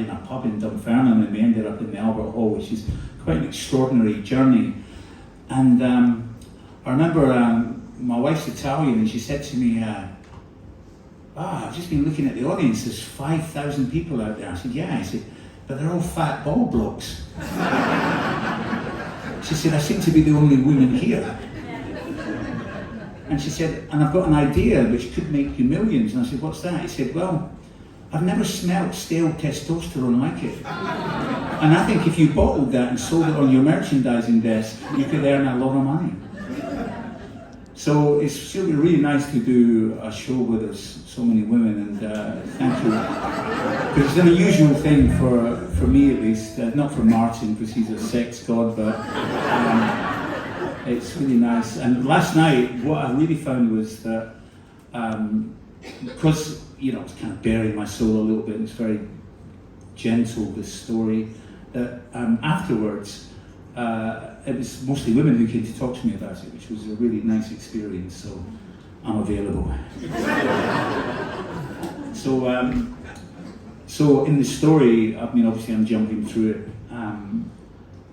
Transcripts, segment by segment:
started in a pub in Dunfermline and we ended up in the Albert Hall, which is quite an extraordinary journey. And I remember my wife's Italian, and she said to me, I've just been looking at the audience, there's 5,000 people out there. I said, yeah. I said, but they're all fat ball blokes. She said, I seem to be the only woman here. And she said, and I've got an idea which could make you millions. And I said, what's that? He said, well, I've never smelt stale testosterone like it. And I think if you bottled that and sold it on your merchandising desk, you could earn a lot of money. So it's really nice to do a show where there's so many women, and thank you. Because it's an unusual thing for me at least, not for Martin because he's a sex god, but it's really nice. And last night, what I really found was that, because it's kind of bearing my soul a little bit, it's very gentle, this story, that afterwards, it was mostly women who came to talk to me about it, which was a really nice experience, so I'm available. So in the story, obviously I'm jumping through it.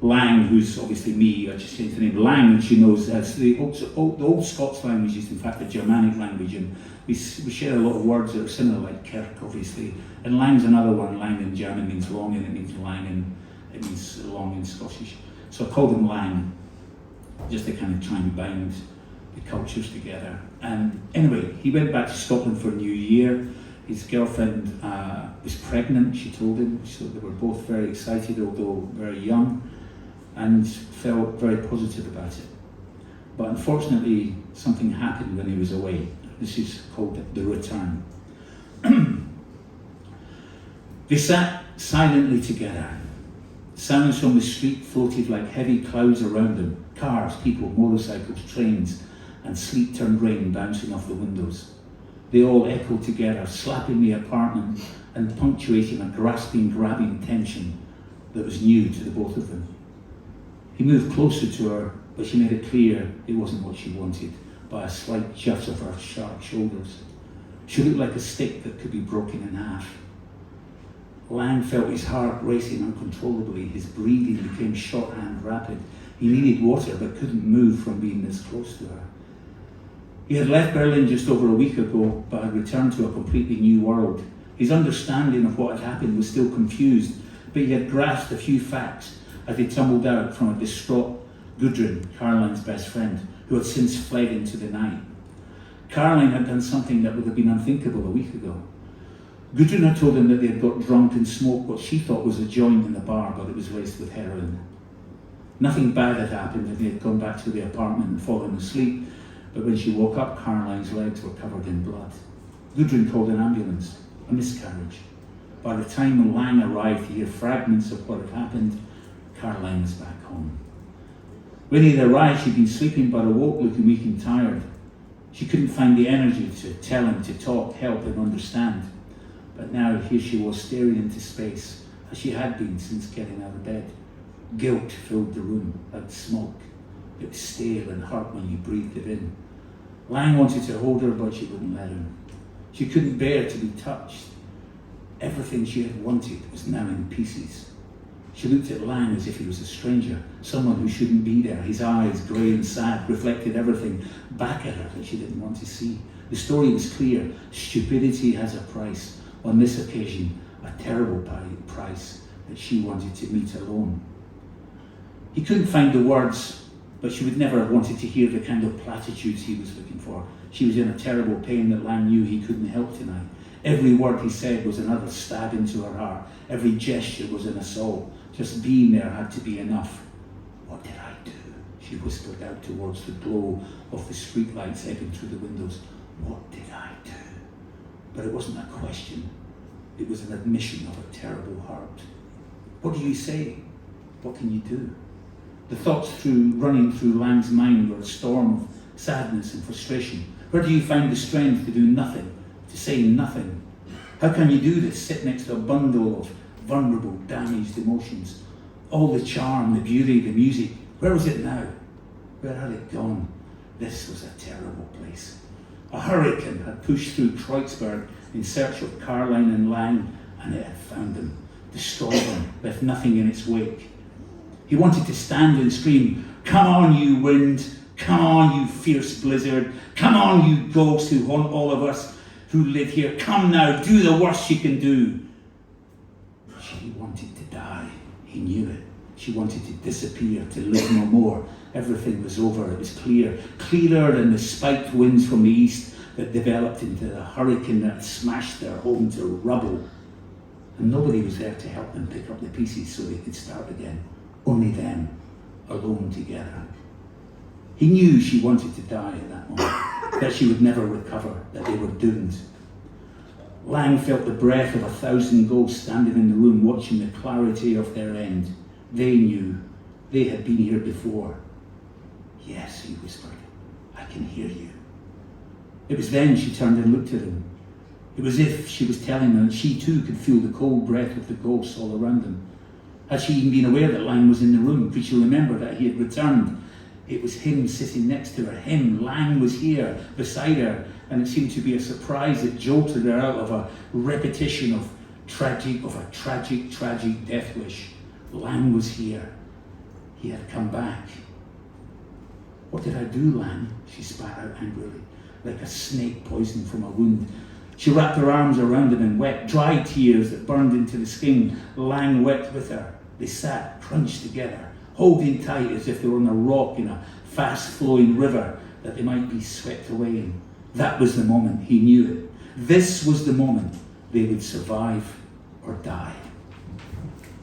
Lang, who's obviously me, I just changed the name, Lang, and she knows the old Scots language is in fact a Germanic language, and we share a lot of words that are similar, like Kirk, obviously. And Lang's another one. Lang in German means long, and it means Lang, and it means long in Scottish. So I called him Lang, just to kind of try and bind the cultures together. And anyway, he went back to Scotland for New Year. His girlfriend was pregnant, she told him, so they were both very excited, although very young, and felt very positive about it. But unfortunately, something happened when he was away. This is called the return. They sat silently together. Sounds from the street floated like heavy clouds around them. Cars, people, motorcycles, trains, and sleet-turned rain bouncing off the windows. They all echoed together, slapping the apartment and punctuating a grasping, grabbing tension that was new to the both of them. He moved closer to her, but she made it clear it wasn't what she wanted, by a slight jut of her sharp shoulders. She looked like a stick that could be broken in half. Lang felt his heart racing uncontrollably. His breathing became shorthand rapid. He needed water, but couldn't move from being this close to her. He had left Berlin just over a week ago, but had returned to a completely new world. His understanding of what had happened was still confused, but he had grasped a few facts as they tumbled out from a distraught Gudrun, Caroline's best friend, who had since fled into the night. Caroline had done something that would have been unthinkable a week ago. Gudrun had told him that they had got drunk and smoked what she thought was a joint in the bar, but it was laced with heroin. Nothing bad had happened, and they had gone back to the apartment and fallen asleep, but when she woke up, Caroline's legs were covered in blood. Gudrun called an ambulance, a miscarriage. By the time Lang arrived to hear fragments of what had happened, Caroline was back home. When he had arrived, she'd been sleeping but awoke looking weak and tired. She couldn't find the energy to tell him to talk, help and understand. But now here she was staring into space, as she had been since getting out of bed. Guilt filled the room like smoke. It was stale and hurt when you breathed it in. Lang wanted to hold her, but she wouldn't let him. She couldn't bear to be touched. Everything she had wanted was now in pieces. She looked at Lang as if he was a stranger, someone who shouldn't be there. His eyes, grey and sad, reflected everything back at her that she didn't want to see. The story was clear. Stupidity has a price. On this occasion, a terrible price that she wanted to meet alone. He couldn't find the words, but she would never have wanted to hear the kind of platitudes he was looking for. She was in a terrible pain that Lang knew he couldn't help tonight. Every word he said was another stab into her heart. Every gesture was an assault. Just being there had to be enough. What did I do? She whispered out towards the glow of the streetlights ebbing through the windows. What did I do? But it wasn't a question. It was an admission of a terrible hurt. What do you say? What can you do? The thoughts running through Lang's mind were a storm of sadness and frustration. Where do you find the strength to do nothing, to say nothing? How can you do this? Sit next to a bundle of vulnerable, damaged emotions. All the charm, the beauty, the music. Where was it now? Where had it gone? This was a terrible place. A hurricane had pushed through Kreuzberg in search of Caroline and Lang, and it had found them. destroyed them, left nothing in its wake. He wanted to stand and scream, "Come on, you wind! Come on, you fierce blizzard! Come on, you ghosts who haunt all of us who live here! Come now, do the worst you can do!" She wanted to die. He knew it. She wanted to disappear, to live no more. Everything was over. It was clear, clearer than the spiked winds from the east that developed into the hurricane that smashed their home to rubble. And nobody was there to help them pick up the pieces so they could start again. Only them, alone together. He knew she wanted to die at that moment, that she would never recover, that they were doomed. Lang felt the breath of 1,000 ghosts standing in the room watching the clarity of their end. They knew. They had been here before. "Yes," he whispered, "I can hear you." It was then she turned and looked at him. It was as if she was telling them that she too could feel the cold breath of the ghosts all around them. Had she even been aware that Lang was in the room? Could she remember that he had returned? It was him sitting next to her. Him, Lang, was here beside her, and it seemed to be a surprise that jolted her out of a repetition of a tragic death wish. Lang was here. He had come back. "What did I do, Lang?" she spat out angrily, like a snake poisoned from a wound. She wrapped her arms around him and wept, dry tears that burned into the skin. Lang wept with her. They sat crunched together, holding tight as if they were on a rock in a fast-flowing river that they might be swept away in. That was the moment. He knew it. This was the moment they would survive or die.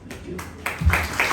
Thank you.